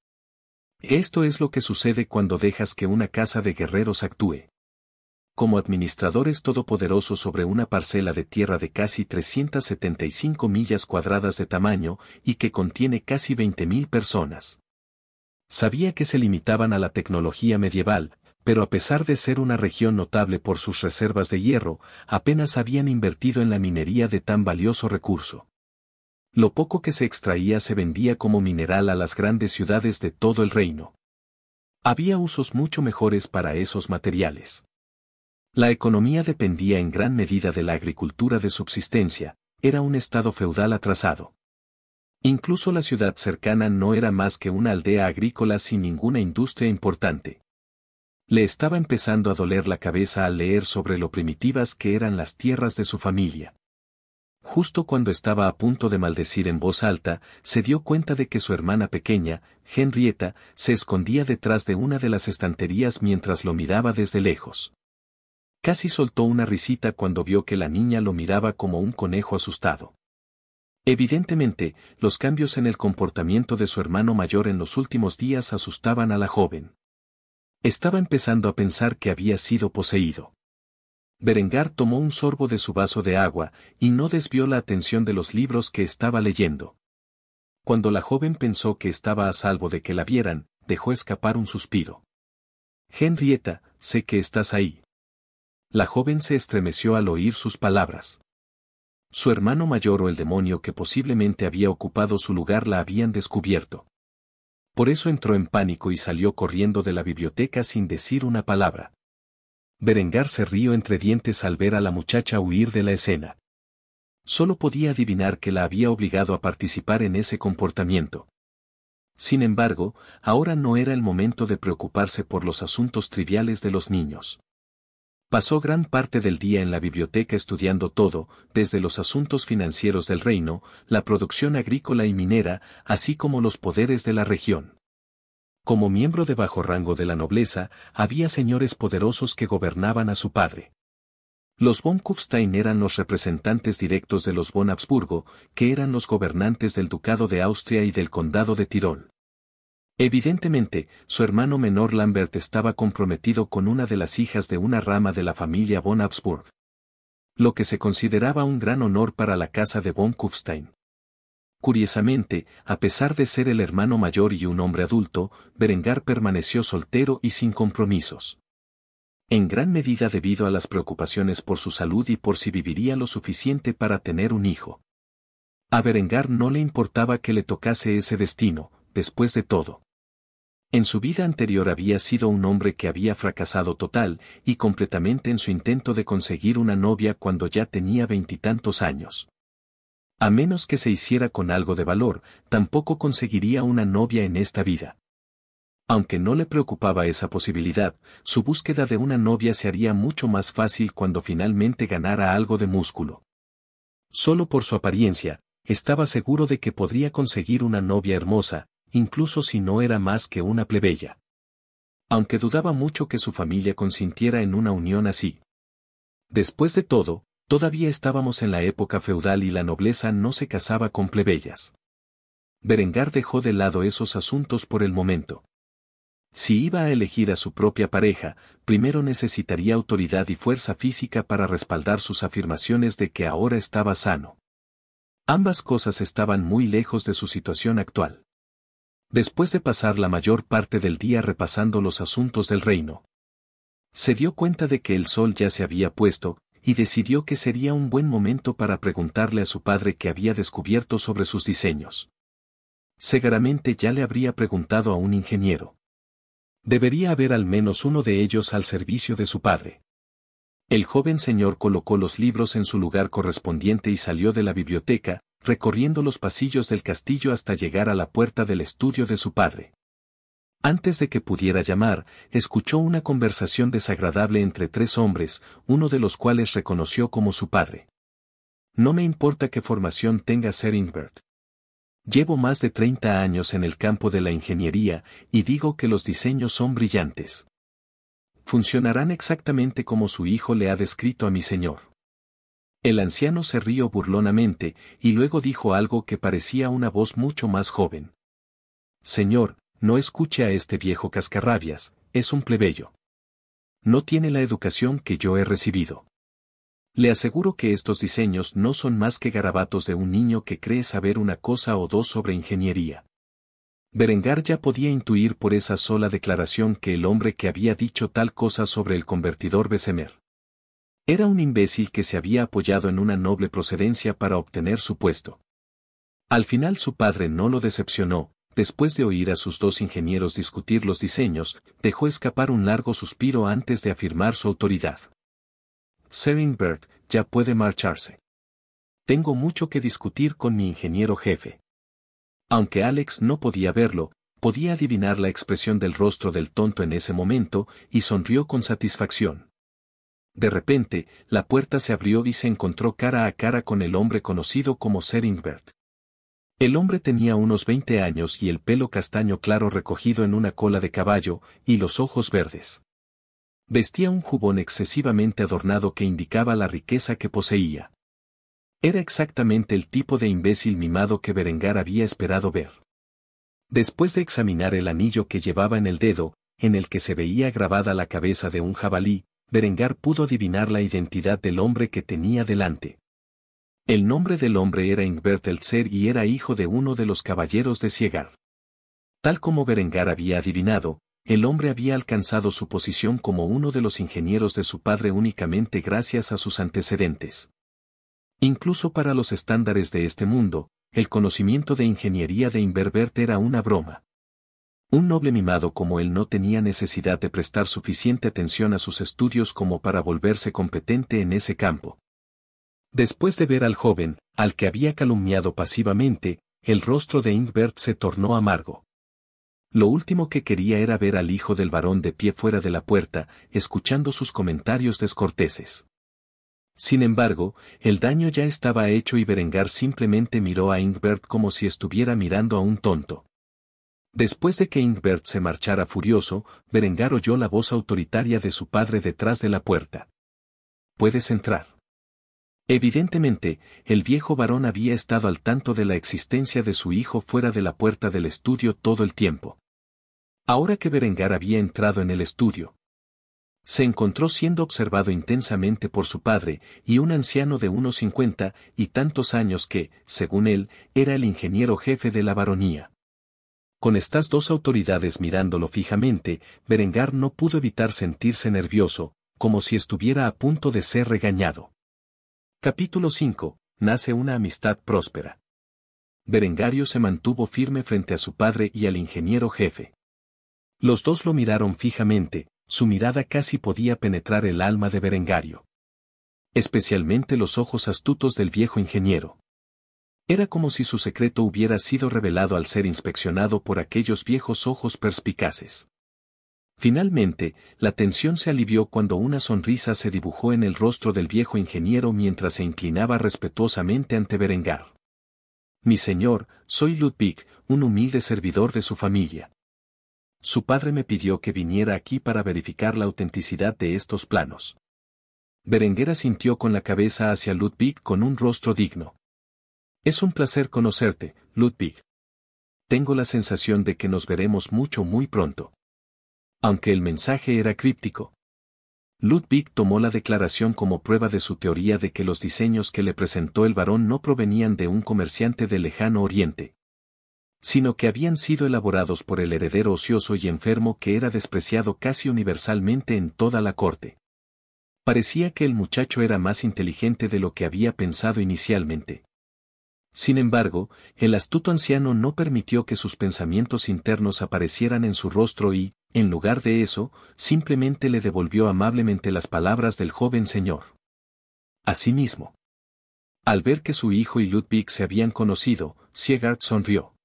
Esto es lo que sucede cuando dejas que una casa de guerreros actúe. Como administradores todopoderosos sobre una parcela de tierra de casi 375 millas cuadradas de tamaño y que contiene casi 20.000 personas. Sabía que se limitaban a la tecnología medieval, pero a pesar de ser una región notable por sus reservas de hierro, apenas habían invertido en la minería de tan valioso recurso. Lo poco que se extraía se vendía como mineral a las grandes ciudades de todo el reino. Había usos mucho mejores para esos materiales. La economía dependía en gran medida de la agricultura de subsistencia, era un estado feudal atrasado. Incluso la ciudad cercana no era más que una aldea agrícola sin ninguna industria importante. Le estaba empezando a doler la cabeza al leer sobre lo primitivas que eran las tierras de su familia. Justo cuando estaba a punto de maldecir en voz alta, se dio cuenta de que su hermana pequeña, Henrietta, se escondía detrás de una de las estanterías mientras lo miraba desde lejos. Casi soltó una risita cuando vio que la niña lo miraba como un conejo asustado. Evidentemente, los cambios en el comportamiento de su hermano mayor en los últimos días asustaban a la joven. Estaba empezando a pensar que había sido poseído. Berengar tomó un sorbo de su vaso de agua, y no desvió la atención de los libros que estaba leyendo. Cuando la joven pensó que estaba a salvo de que la vieran, dejó escapar un suspiro. Henrietta, sé que estás ahí. La joven se estremeció al oír sus palabras. Su hermano mayor o el demonio que posiblemente había ocupado su lugar la habían descubierto. Por eso entró en pánico y salió corriendo de la biblioteca sin decir una palabra. Berengar se rió entre dientes al ver a la muchacha huir de la escena. Solo podía adivinar que la había obligado a participar en ese comportamiento. Sin embargo, ahora no era el momento de preocuparse por los asuntos triviales de los niños. Pasó gran parte del día en la biblioteca estudiando todo, desde los asuntos financieros del reino, la producción agrícola y minera, así como los poderes de la región. Como miembro de bajo rango de la nobleza, había señores poderosos que gobernaban a su padre. Los von Kufstein eran los representantes directos de los von Habsburgo, que eran los gobernantes del ducado de Austria y del condado de Tirol. Evidentemente, su hermano menor Lambert estaba comprometido con una de las hijas de una rama de la familia von Habsburg. Lo que se consideraba un gran honor para la casa de von Kufstein. Curiosamente, a pesar de ser el hermano mayor y un hombre adulto, Berengar permaneció soltero y sin compromisos. En gran medida debido a las preocupaciones por su salud y por si viviría lo suficiente para tener un hijo. A Berengar no le importaba que le tocase ese destino, después de todo. En su vida anterior había sido un hombre que había fracasado total y completamente en su intento de conseguir una novia cuando ya tenía 20 años. A menos que se hiciera con algo de valor, tampoco conseguiría una novia en esta vida. Aunque no le preocupaba esa posibilidad, su búsqueda de una novia se haría mucho más fácil cuando finalmente ganara algo de músculo. Solo por su apariencia, estaba seguro de que podría conseguir una novia hermosa, incluso si no era más que una plebeya. Aunque dudaba mucho que su familia consintiera en una unión así. Después de todo, todavía estábamos en la época feudal y la nobleza no se casaba con plebeyas. Berengar dejó de lado esos asuntos por el momento. Si iba a elegir a su propia pareja, primero necesitaría autoridad y fuerza física para respaldar sus afirmaciones de que ahora estaba sano. Ambas cosas estaban muy lejos de su situación actual. Después de pasar la mayor parte del día repasando los asuntos del reino, se dio cuenta de que el sol ya se había puesto, y decidió que sería un buen momento para preguntarle a su padre qué había descubierto sobre sus diseños. Seguramente ya le habría preguntado a un ingeniero. Debería haber al menos uno de ellos al servicio de su padre. El joven señor colocó los libros en su lugar correspondiente y salió de la biblioteca, recorriendo los pasillos del castillo hasta llegar a la puerta del estudio de su padre. Antes de que pudiera llamar, escuchó una conversación desagradable entre tres hombres, uno de los cuales reconoció como su padre. No me importa qué formación tenga Sir Ingbert. Llevo más de 30 años en el campo de la ingeniería, y digo que los diseños son brillantes. Funcionarán exactamente como su hijo le ha descrito a mi señor. El anciano se rió burlonamente, y luego dijo algo que parecía una voz mucho más joven. Señor, no escuche a este viejo cascarrabias, es un plebeyo. No tiene la educación que yo he recibido. Le aseguro que estos diseños no son más que garabatos de un niño que cree saber una cosa o dos sobre ingeniería. Berengar ya podía intuir por esa sola declaración que el hombre que había dicho tal cosa sobre el convertidor Bessemer era un imbécil que se había apoyado en una noble procedencia para obtener su puesto. Al final su padre no lo decepcionó. Después de oír a sus dos ingenieros discutir los diseños, dejó escapar un largo suspiro antes de afirmar su autoridad. Sir Ingbert, ya puede marcharse. Tengo mucho que discutir con mi ingeniero jefe. Aunque Alex no podía verlo, podía adivinar la expresión del rostro del tonto en ese momento, y sonrió con satisfacción. De repente, la puerta se abrió y se encontró cara a cara con el hombre conocido como Sir Ingbert. El hombre tenía unos 20 años y el pelo castaño claro recogido en una cola de caballo, y los ojos verdes. Vestía un jubón excesivamente adornado que indicaba la riqueza que poseía. Era exactamente el tipo de imbécil mimado que Berengar había esperado ver. Después de examinar el anillo que llevaba en el dedo, en el que se veía grabada la cabeza de un jabalí, Berengar pudo adivinar la identidad del hombre que tenía delante. El nombre del hombre era Ingbert el Ser y era hijo de uno de los caballeros de Siegar. Tal como Berengar había adivinado, el hombre había alcanzado su posición como uno de los ingenieros de su padre únicamente gracias a sus antecedentes. Incluso para los estándares de este mundo, el conocimiento de ingeniería de Ingbert era una broma. Un noble mimado como él no tenía necesidad de prestar suficiente atención a sus estudios como para volverse competente en ese campo. Después de ver al joven, al que había calumniado pasivamente, el rostro de Ingbert se tornó amargo. Lo último que quería era ver al hijo del varón de pie fuera de la puerta, escuchando sus comentarios descorteses. Sin embargo, el daño ya estaba hecho y Berengar simplemente miró a Ingbert como si estuviera mirando a un tonto. Después de que Ingbert se marchara furioso, Berengar oyó la voz autoritaria de su padre detrás de la puerta. «Puedes entrar». Evidentemente, el viejo varón había estado al tanto de la existencia de su hijo fuera de la puerta del estudio todo el tiempo. Ahora que Berengar había entrado en el estudio, se encontró siendo observado intensamente por su padre, y un anciano de unos 50 y tantos años que, según él, era el ingeniero jefe de la baronía. Con estas dos autoridades mirándolo fijamente, Berengar no pudo evitar sentirse nervioso, como si estuviera a punto de ser regañado. Capítulo 5. Nace una amistad próspera. Berengario se mantuvo firme frente a su padre y al ingeniero jefe. Los dos lo miraron fijamente, su mirada casi podía penetrar el alma de Berengario. Especialmente los ojos astutos del viejo ingeniero. Era como si su secreto hubiera sido revelado al ser inspeccionado por aquellos viejos ojos perspicaces. Finalmente, la tensión se alivió cuando una sonrisa se dibujó en el rostro del viejo ingeniero mientras se inclinaba respetuosamente ante Berengar. «Mi señor, soy Ludwig, un humilde servidor de su familia. Su padre me pidió que viniera aquí para verificar la autenticidad de estos planos». Berengar asintió con la cabeza hacia Ludwig con un rostro digno. «Es un placer conocerte, Ludwig. Tengo la sensación de que nos veremos muy pronto». Aunque el mensaje era críptico, Ludwig tomó la declaración como prueba de su teoría de que los diseños que le presentó el varón no provenían de un comerciante del lejano oriente, sino que habían sido elaborados por el heredero ocioso y enfermo que era despreciado casi universalmente en toda la corte. Parecía que el muchacho era más inteligente de lo que había pensado inicialmente. Sin embargo, el astuto anciano no permitió que sus pensamientos internos aparecieran en su rostro y, en lugar de eso, simplemente le devolvió amablemente las palabras del joven señor. Asimismo, al ver que su hijo y Ludwig se habían conocido, Siegar sonrió.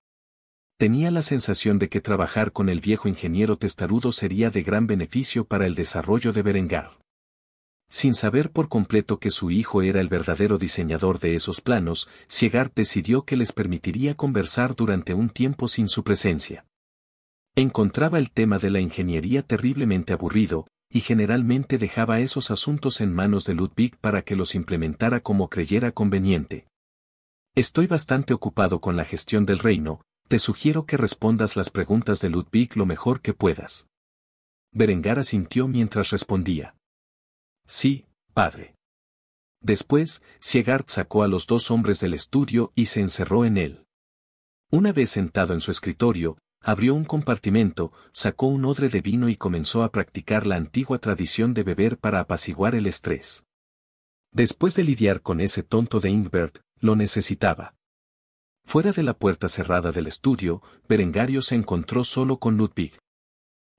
Tenía la sensación de que trabajar con el viejo ingeniero testarudo sería de gran beneficio para el desarrollo de Berengar. Sin saber por completo que su hijo era el verdadero diseñador de esos planos, Siegar decidió que les permitiría conversar durante un tiempo sin su presencia. Encontraba el tema de la ingeniería terriblemente aburrido, y generalmente dejaba esos asuntos en manos de Ludwig para que los implementara como creyera conveniente. Estoy bastante ocupado con la gestión del reino, te sugiero que respondas las preguntas de Ludwig lo mejor que puedas. Berengar asintió mientras respondía. Sí, padre. Después, Siegard sacó a los dos hombres del estudio y se encerró en él. Una vez sentado en su escritorio, abrió un compartimento, sacó un odre de vino y comenzó a practicar la antigua tradición de beber para apaciguar el estrés. Después de lidiar con ese tonto de Ingbert, lo necesitaba. Fuera de la puerta cerrada del estudio, Berengario se encontró solo con Ludwig.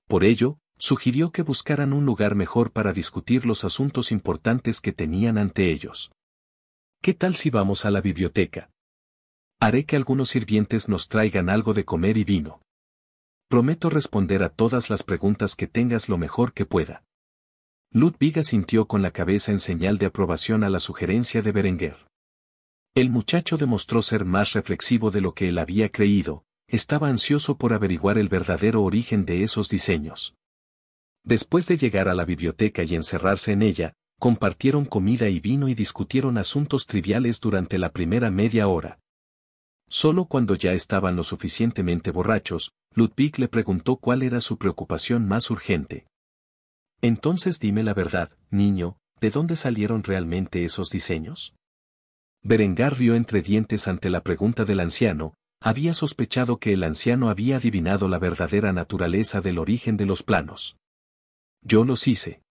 Por ello, sugirió que buscaran un lugar mejor para discutir los asuntos importantes que tenían ante ellos. ¿Qué tal si vamos a la biblioteca? Haré que algunos sirvientes nos traigan algo de comer y vino. Prometo responder a todas las preguntas que tengas lo mejor que pueda. Ludwig asintió con la cabeza en señal de aprobación a la sugerencia de Berenguer. El muchacho demostró ser más reflexivo de lo que él había creído, estaba ansioso por averiguar el verdadero origen de esos diseños. Después de llegar a la biblioteca y encerrarse en ella, compartieron comida y vino y discutieron asuntos triviales durante la primera media hora. Solo cuando ya estaban lo suficientemente borrachos, Ludwig le preguntó cuál era su preocupación más urgente. Entonces dime la verdad, niño, ¿de dónde salieron realmente esos diseños? Berengar rió entre dientes ante la pregunta del anciano, había sospechado que el anciano había adivinado la verdadera naturaleza del origen de los planos. Yo los hice.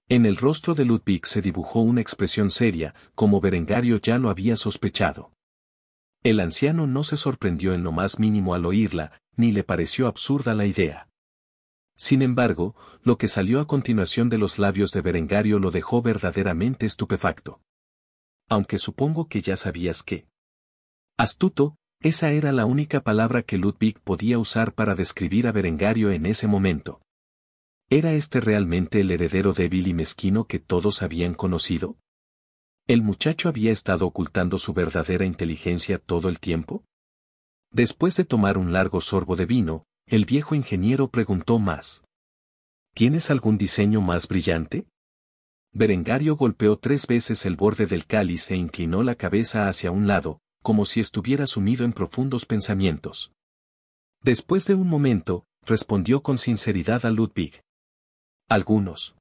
En el rostro de Ludwig se dibujó una expresión seria, como Berengario ya lo había sospechado. El anciano no se sorprendió en lo más mínimo al oírla, ni le pareció absurda la idea. Sin embargo, lo que salió a continuación de los labios de Berengario lo dejó verdaderamente estupefacto. Aunque supongo que ya sabías que. Astuto, esa era la única palabra que Ludwig podía usar para describir a Berengario en ese momento. ¿Era este realmente el heredero débil y mezquino que todos habían conocido? ¿El muchacho había estado ocultando su verdadera inteligencia todo el tiempo? Después de tomar un largo sorbo de vino, el viejo ingeniero preguntó más. ¿Tienes algún diseño más brillante? Berengario golpeó 3 veces el borde del cáliz e inclinó la cabeza hacia un lado, como si estuviera sumido en profundos pensamientos. Después de un momento, respondió con sinceridad a Ludwig. Algunos.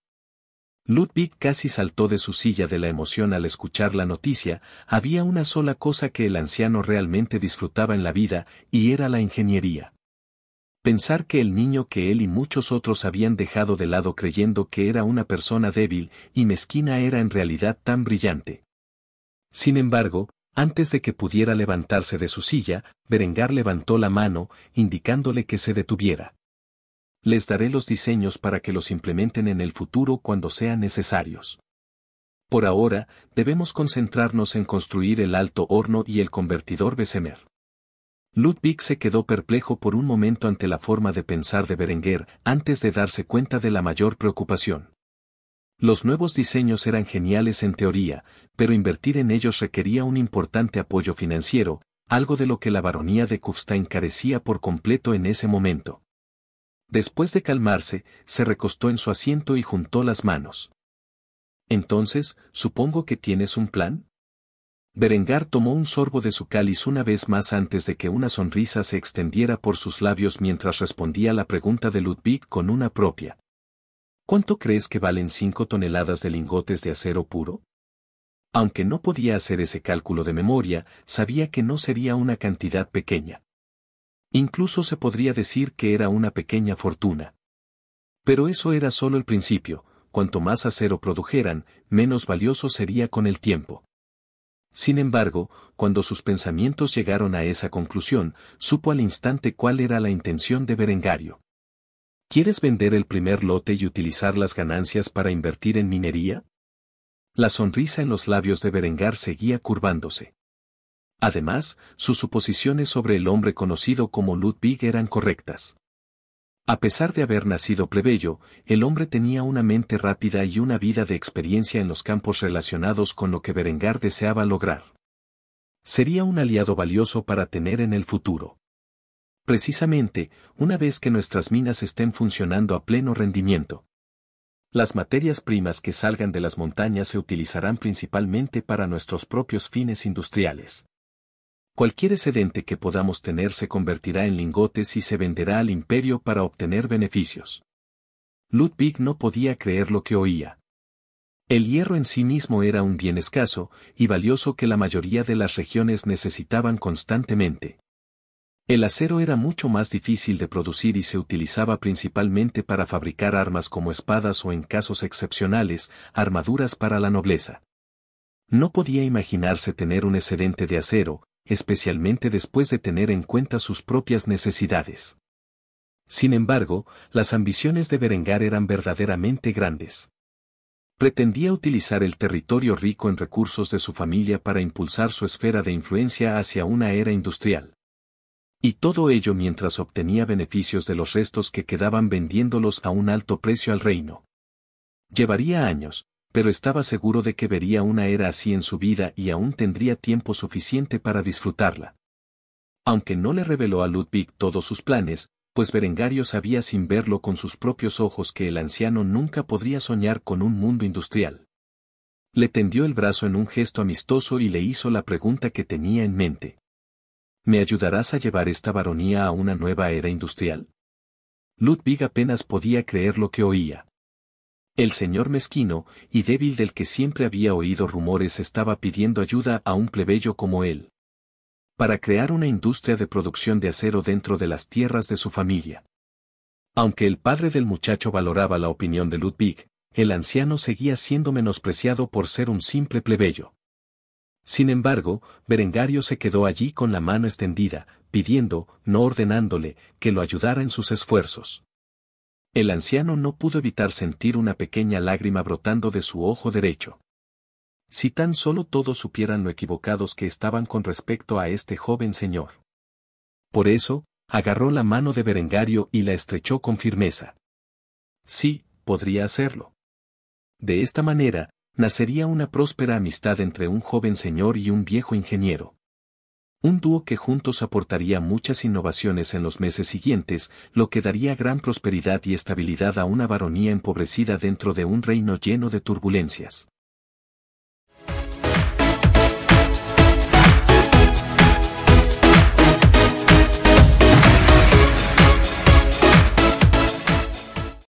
Ludwig casi saltó de su silla de la emoción al escuchar la noticia, había una sola cosa que el anciano realmente disfrutaba en la vida, y era la ingeniería. Pensar que el niño que él y muchos otros habían dejado de lado creyendo que era una persona débil y mezquina era en realidad tan brillante. Sin embargo, antes de que pudiera levantarse de su silla, Berengar levantó la mano, indicándole que se detuviera. Les daré los diseños para que los implementen en el futuro cuando sean necesarios. Por ahora, debemos concentrarnos en construir el alto horno y el convertidor Bessemer. Ludwig se quedó perplejo por un momento ante la forma de pensar de Berenguer, antes de darse cuenta de la mayor preocupación. Los nuevos diseños eran geniales en teoría, pero invertir en ellos requería un importante apoyo financiero, algo de lo que la baronía de Kufstein carecía por completo en ese momento. Después de calmarse, se recostó en su asiento y juntó las manos. Entonces, supongo que tienes un plan. Berengar tomó un sorbo de su cáliz una vez más antes de que una sonrisa se extendiera por sus labios mientras respondía la pregunta de Ludwig con una propia. ¿Cuánto crees que valen 5 toneladas de lingotes de acero puro? Aunque no podía hacer ese cálculo de memoria, sabía que no sería una cantidad pequeña. Incluso se podría decir que era una pequeña fortuna. Pero eso era solo el principio, cuanto más acero produjeran, menos valioso sería con el tiempo. Sin embargo, cuando sus pensamientos llegaron a esa conclusión, supo al instante cuál era la intención de Berengario. ¿Quieres vender el primer lote y utilizar las ganancias para invertir en minería? La sonrisa en los labios de Berengar seguía curvándose. Además, sus suposiciones sobre el hombre conocido como Ludwig eran correctas. A pesar de haber nacido plebeyo, el hombre tenía una mente rápida y una vida de experiencia en los campos relacionados con lo que Berengar deseaba lograr. Sería un aliado valioso para tener en el futuro. Precisamente, una vez que nuestras minas estén funcionando a pleno rendimiento. Las materias primas que salgan de las montañas se utilizarán principalmente para nuestros propios fines industriales. Cualquier excedente que podamos tener se convertirá en lingotes y se venderá al imperio para obtener beneficios. Ludwig no podía creer lo que oía. El hierro en sí mismo era un bien escaso y valioso que la mayoría de las regiones necesitaban constantemente. El acero era mucho más difícil de producir y se utilizaba principalmente para fabricar armas como espadas o en casos excepcionales, armaduras para la nobleza. No podía imaginarse tener un excedente de acero, especialmente después de tener en cuenta sus propias necesidades. Sin embargo, las ambiciones de Berengar eran verdaderamente grandes. Pretendía utilizar el territorio rico en recursos de su familia para impulsar su esfera de influencia hacia una era industrial. Y todo ello mientras obtenía beneficios de los restos que quedaban vendiéndolos a un alto precio al reino. Llevaría años, pero estaba seguro de que vería una era así en su vida y aún tendría tiempo suficiente para disfrutarla. Aunque no le reveló a Ludwig todos sus planes, pues Berengario sabía sin verlo con sus propios ojos que el anciano nunca podría soñar con un mundo industrial. Le tendió el brazo en un gesto amistoso y le hizo la pregunta que tenía en mente. ¿Me ayudarás a llevar esta baronía a una nueva era industrial? Ludwig apenas podía creer lo que oía. El señor mezquino y débil del que siempre había oído rumores estaba pidiendo ayuda a un plebeyo como él, para crear una industria de producción de acero dentro de las tierras de su familia. Aunque el padre del muchacho valoraba la opinión de Ludwig, el anciano seguía siendo menospreciado por ser un simple plebeyo. Sin embargo, Berengario se quedó allí con la mano extendida, pidiendo, no ordenándole, que lo ayudara en sus esfuerzos. El anciano no pudo evitar sentir una pequeña lágrima brotando de su ojo derecho. Si tan solo todos supieran lo equivocados que estaban con respecto a este joven señor. Por eso, agarró la mano de Berengario y la estrechó con firmeza. Sí, podría hacerlo. De esta manera, nacería una próspera amistad entre un joven señor y un viejo ingeniero. Un dúo que juntos aportaría muchas innovaciones en los meses siguientes, lo que daría gran prosperidad y estabilidad a una baronía empobrecida dentro de un reino lleno de turbulencias.